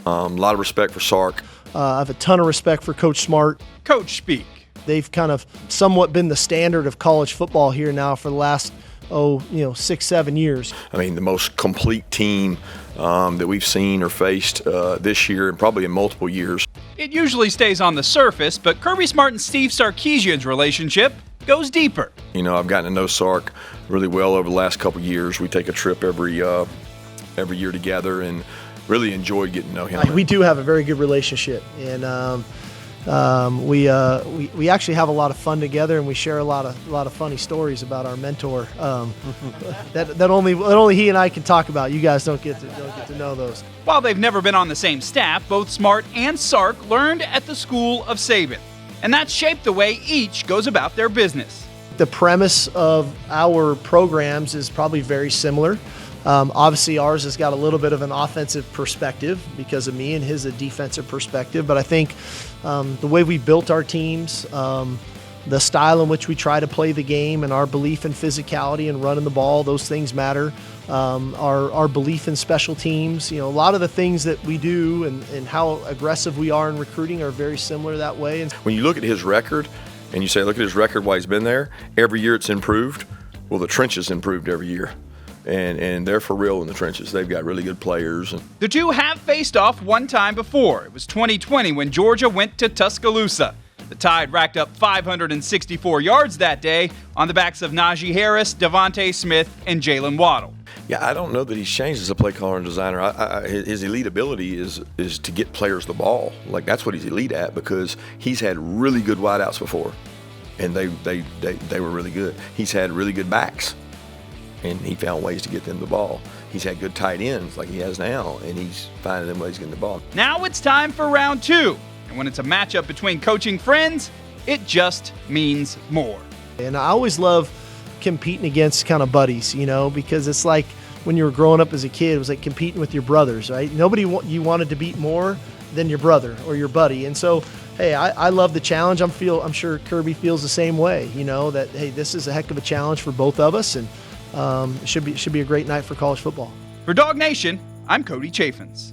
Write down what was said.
A lot of respect for Sark. I have a ton of respect for Coach Smart. Coach speak. They've kind of somewhat been the standard of college football here now for the last, 6-7 years. I mean, the most complete team that we've seen or faced this year and probably in multiple years. It usually stays on the surface, but Kirby Smart and Steve Sarkisian's relationship goes deeper. I've gotten to know Sark really well over the last couple of years. We take a trip every year together and really enjoyed getting to know him. We do have a very good relationship, and we actually have a lot of fun together, and we share a lot of funny stories about our mentor that only he and I can talk about. You guys don't get to know those. While they've never been on the same staff, both Smart and Sark learned at the school of Saban, and that shaped the way each goes about their business. The premise of our programs is probably very similar. Obviously, ours has got a little bit of an offensive perspective because of me, and his a defensive perspective. But I think the way we built our teams, the style in which we try to play the game, and our belief in physicality and running the ball, those things matter. Our belief in special teams, a lot of the things that we do and how aggressive we are in recruiting are very similar that way. And when you look at his record and you say, look at his record while he's been there, every year it's improved. Well, the trenches improved every year. And they're for real in the trenches. They've got really good players. The two have faced off one time before. It was 2020 when Georgia went to Tuscaloosa. The Tide racked up 564 yards that day on the backs of Najee Harris, Devontae Smith, and Jalen Waddle. Yeah, I don't know that he's changed as a play caller and designer. His elite ability is to get players the ball. Like, that's what he's elite at, because he's had really good wideouts before, and they were really good. He's had really good backs, and he found ways to get them the ball. He's had good tight ends like he has now, and he's finding them ways to get the ball. Now it's time for round two. And when it's a matchup between coaching friends, it just means more. And I always love competing against kind of buddies, because it's like when you were growing up as a kid, it was like competing with your brothers, right? Nobody you wanted to beat more than your brother or your buddy. And so, hey, I love the challenge. I'm sure Kirby feels the same way, that, hey, this is a heck of a challenge for both of us, and it should be a great night for college football. For DawgNation, I'm Cody Chaffins.